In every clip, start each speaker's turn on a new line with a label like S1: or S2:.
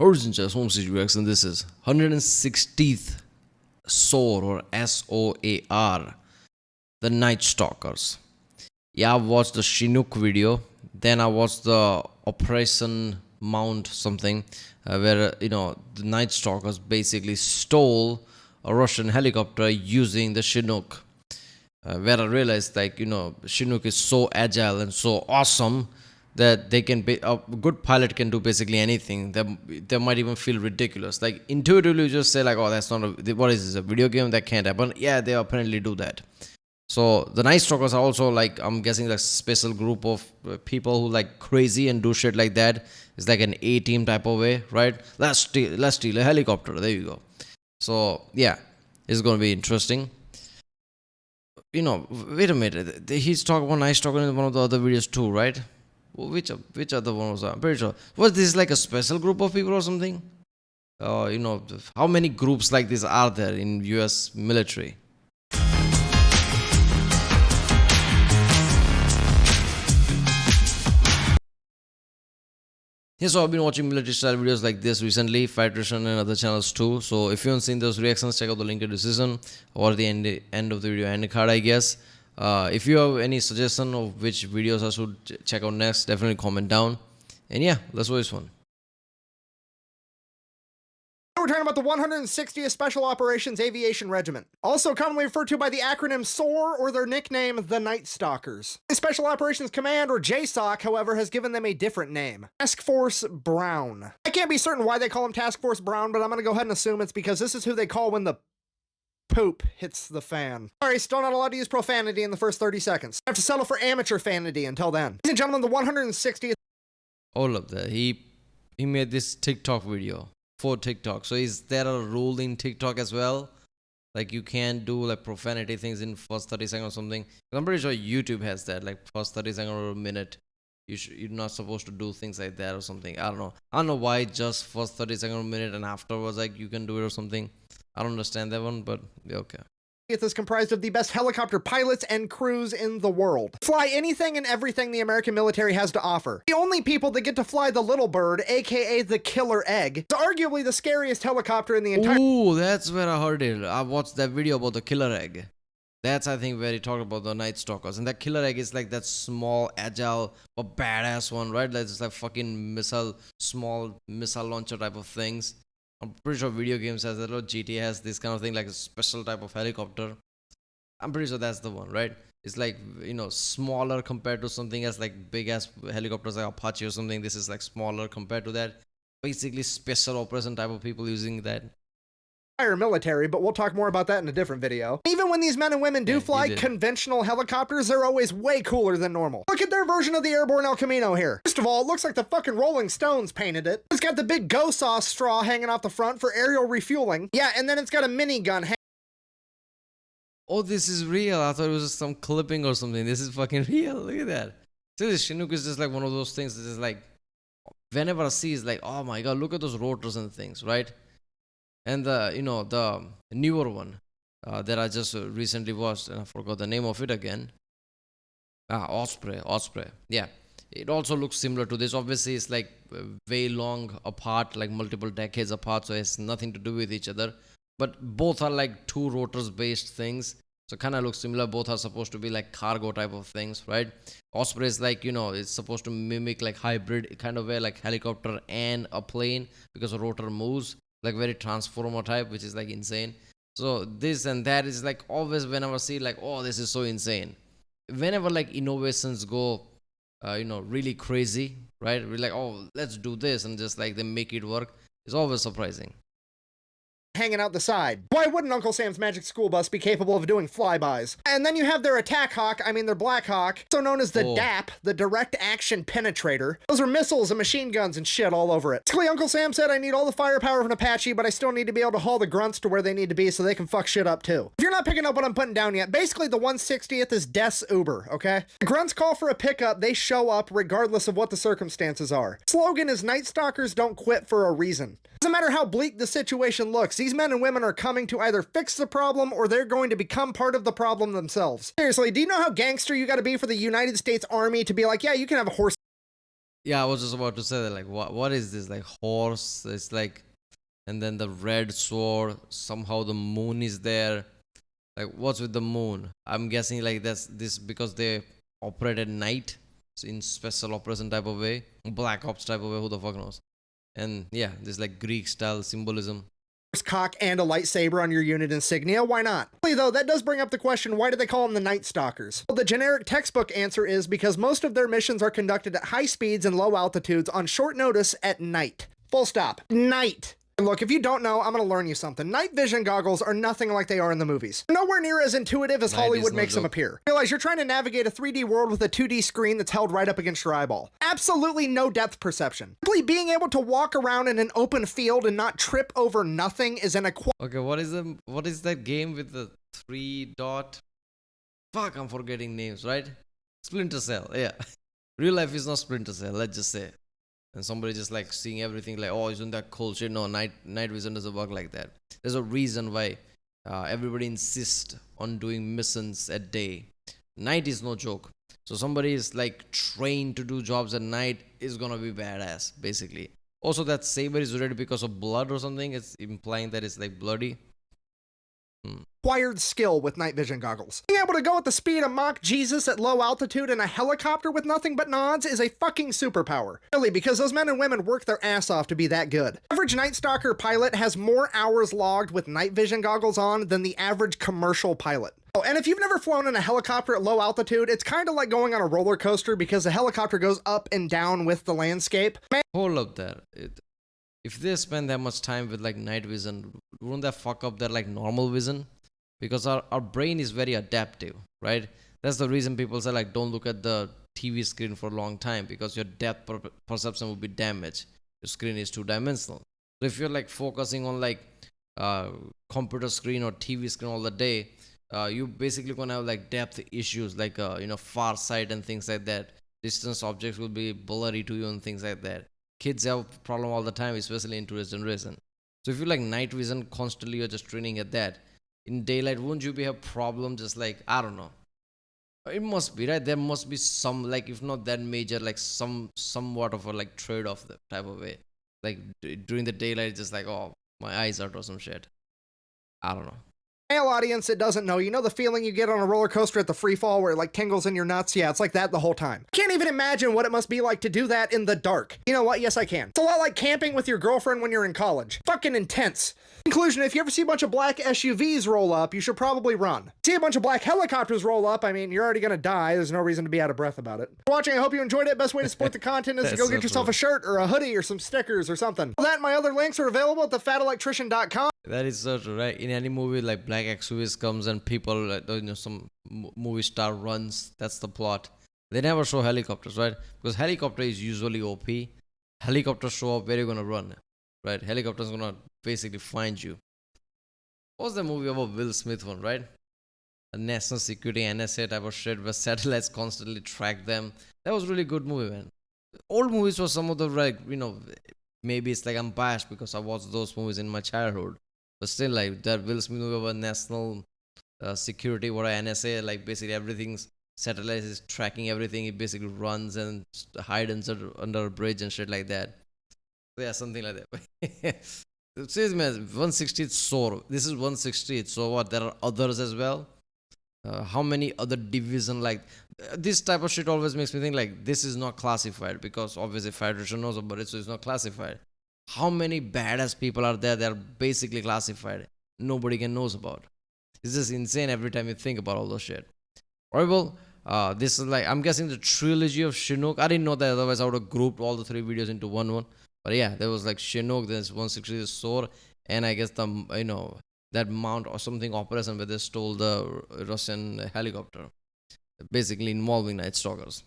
S1: Origin Just Home City Reaction. This is 160th SOAR or SOAR, the Night Stalkers. Yeah, I watched the Chinook video. Then I watched the Operation Mount something, where the Night Stalkers basically stole a Russian helicopter using the Chinook. Where I realized Chinook is so agile and so awesome that they can be a good pilot can do basically anything. They might even feel ridiculous. Like intuitively, you just say like, "Oh, that's not what is this, a video game? That can't happen." Yeah, they apparently do that. So the Night Stalkers are also like, I'm guessing, like special group of people who like crazy and do shit like that. It's like an A-team type of way, right? Let's steal a helicopter. There you go. So yeah, it's gonna be interesting. Wait a minute. He's talking about Night Stalker in one of the other videos too, right? Which other one was that? I'm pretty sure. Was this like a special group of people or something? How many groups like this are there in US military? Yeah, so I've been watching military style videos like this recently, Federation and other channels too. So if you haven't seen those reactions, check out the link in the description or the end of the video and the card, I guess. If you have any suggestion of which videos I should check out next, definitely comment down. And yeah, let's watch this one.
S2: We're talking about the 160th Special Operations Aviation Regiment, also commonly referred to by the acronym SOAR or their nickname, the Night Stalkers. The Special Operations Command, or JSOC, however, has given them a different name, Task Force Brown. I can't be certain why they call them Task Force Brown, but I'm going to go ahead and assume it's because this is who they call when the poop hits the fan. Sorry, still not allowed to use profanity in the first 30 seconds. I have to settle for amateur fanity until then. Ladies and gentlemen, the 160th...
S1: All of that. He made this TikTok video for TikTok. So is there a rule in TikTok as well? Like you can't do like profanity things in first 30 seconds or something? I'm pretty sure YouTube has that, like first 30 seconds or a minute. You're not supposed to do things like that or something. I don't know why just first 30 seconds or a minute and afterwards like you can do it or something. I don't understand that one, but yeah, okay.
S2: It is comprised of the best helicopter pilots and crews in the world. Fly anything and everything the American military has to offer. The only people that get to fly the Little Bird, aka the Killer Egg, is arguably the scariest helicopter in the entire...
S1: Ooh, that's where I heard it. I watched that video about the Killer Egg. That's, I think, where he talked about the Night Stalkers. And that Killer Egg is like that small, agile, but badass one, right? That's like fucking small missile launcher type of things. I'm pretty sure video games has that, or GTA has this kind of thing, like a special type of helicopter. I'm pretty sure that's the one, right? It's like, smaller compared to something else, like big ass helicopters like Apache or something. This is like smaller compared to that. Basically special operation type of people using that.
S2: Military, but we'll talk more about that in a different video. Even when these men and women do fly conventional helicopters, they're always way cooler than normal. Look at their version of the airborne El Camino here. First of all, it looks like the fucking Rolling Stones painted it. It's got the big go sauce straw hanging off the front for aerial refueling. Yeah, and then it's got a minigun.
S1: Oh, this is real. I thought it was just some clipping or something. This is fucking real. Look at that. See, this Chinook is just like one of those things that is like, whenever I see, it's like, oh my god, look at those rotors and things, right? And the newer one that I just recently watched, and I forgot the name of it again. Osprey. Yeah, it also looks similar to this. Obviously, it's like way long apart, like multiple decades apart, so it has nothing to do with each other. But both are like two rotors based things, so kind of look similar. Both are supposed to be like cargo type of things, right? Osprey is like, it's supposed to mimic like hybrid kind of way, like helicopter and a plane, because a rotor moves. Like very transformer type, which is like insane. So this and that is like always whenever I see like, oh, this is so insane. Whenever like innovations go, really crazy, right? We're like, oh, let's do this, and just like they make it work. It's always surprising.
S2: Hanging out the side. Why wouldn't Uncle Sam's Magic School Bus be capable of doing flybys? And then you have their Attack Hawk, their Black Hawk, also known as the DAP, the Direct Action Penetrator. Those are missiles and machine guns and shit all over it. Basically, Uncle Sam said, I need all the firepower of an Apache, but I still need to be able to haul the grunts to where they need to be so they can fuck shit up too. If you're not picking up what I'm putting down yet, basically the 160th is Death's Uber, okay? The grunts call for a pickup, they show up regardless of what the circumstances are. The slogan is Night Stalkers don't quit for a reason. Doesn't matter how bleak the situation looks, these men and women are coming to either fix the problem or they're going to become part of the problem themselves. Seriously, do you know how gangster you gotta be for the United States Army to be like, yeah, you can have a horse
S1: Yeah, I was just about to say that. Like, what is this? Like horse? It's like, and then the red sword. Somehow the moon is there. Like, what's with the moon? I'm guessing like that's this because they operate at night, so in special operation type of way, black ops type of way. Who the fuck knows? And yeah, this like Greek style symbolism.
S2: Cock and a lightsaber on your unit insignia, why not? Though, that does bring up the question, why do they call them the Night Stalkers? Well, the generic textbook answer is because most of their missions are conducted at high speeds and low altitudes on short notice at night. Full stop. Night. Look, if you don't know, I'm gonna learn you something. Night vision goggles are nothing like they are in the movies. Nowhere near as intuitive as Hollywood makes them appear. Realize you're trying to navigate a 3D world with a 2D screen that's held right up against your eyeball. Absolutely no depth perception. Simply being able to walk around in an open field and not trip over nothing is an
S1: Okay, what is that game with the 3 dot? Fuck, I'm forgetting names, right? Splinter Cell, yeah. Real life is not Splinter Cell, let's just say. And somebody just like seeing everything like, oh, isn't that cool shit? No, night vision doesn't work like that. There's a reason why everybody insists on doing missions at day. Night is no joke. So somebody is like trained to do jobs at night is gonna be badass, basically. Also, that saber is red because of blood or something. It's implying that it's like bloody.
S2: Acquired skill with night vision goggles. Being able to go at the speed of Mach Jesus at low altitude in a helicopter with nothing but nods is a fucking superpower. Really, because those men and women work their ass off to be that good. Average Night Stalker pilot has more hours logged with night vision goggles on than the average commercial pilot. Oh, and if you've never flown in a helicopter at low altitude, it's kind of like going on a roller coaster because the helicopter goes up and down with the landscape.
S1: Hold up there. If they spend that much time with like night vision, wouldn't that fuck up their like normal vision? Because our brain is very adaptive, right? That's the reason people say like don't look at the TV screen for a long time because your depth perception will be damaged. Your screen is two-dimensional. So if you're like focusing on like computer screen or TV screen all the day, you basically gonna have like depth issues like far sight and things like that. Distance objects will be blurry to you and things like that. Kids have problem all the time, especially in today's generation. So if you like night vision constantly, you're just training at that. In daylight, wouldn't you be a problem? Just like, I don't know. It must be, right? There must be some, like, if not that major, like somewhat of a like trade-off type of way. Like during the daylight, just like, oh, my eyes hurt or some shit. I don't know.
S2: Male audience that doesn't know, you know the feeling you get on a roller coaster at the free fall where it like tingles in your nuts? Yeah, it's like that the whole time. Can't even imagine what it must be like to do that in the dark. You know what? Yes, I can. It's a lot like camping with your girlfriend when you're in college. Fucking intense. Conclusion, if you ever see a bunch of black SUVs roll up, you should probably run. See a bunch of black helicopters roll up, I mean, you're already gonna die. There's no reason to be out of breath about it. For watching, I hope you enjoyed it. Best way to support the content is to go get yourself a shirt or a hoodie or some stickers or something. All that and my other links are available at thefatelectrician.com.
S1: That is so true, right? In any movie, like black SUVs comes and people, like, some movie star runs. That's the plot. They never show helicopters, right? Because helicopter is usually OP. Helicopters show up where you're gonna run, right? Helicopter's gonna basically find you. What was the movie about Will Smith one, right? A national security NSA type of shit where satellites constantly track them. That was really good movie, man. Old movies were some of the like, maybe it's like I'm biased because I watched those movies in my childhood. But still, like that Will Smith movie about national security, what NSA, like basically everything's satellite is tracking everything. It basically runs and hides under a bridge and shit like that. So yeah, something like that. It says, man, 160th SOAR. This is 160th. So what? There are others as well. How many other division like this type of shit always makes me think like this is not classified because obviously Federation knows about it, so it's not classified. How many badass people are there that are basically classified? Nobody can knows about. It's just insane every time you think about all those shit. Alright, well, this is like I'm guessing the trilogy of Chinook. I didn't know that, otherwise I would have grouped all the 3 videos into one. But yeah, there was like Chinook, there's 160th SOAR, and I guess the that mount or something operation where they stole the Russian helicopter, basically involving Night Stalkers.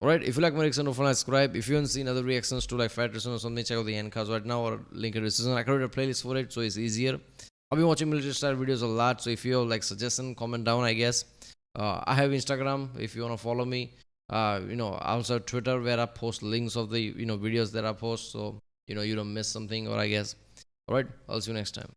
S1: Alright, if you like my reaction, don't forget to subscribe. If you haven't seen other reactions to like Federation or something, check out the end cards right now or link in the description. I created a playlist for it, so it's easier. I've been watching military style videos a lot, so if you have like suggestion, comment down, I guess. I have Instagram if you want to follow me. I also have Twitter where I post links of the videos that I post, so you don't miss something, or I guess. Alright, I'll see you next time.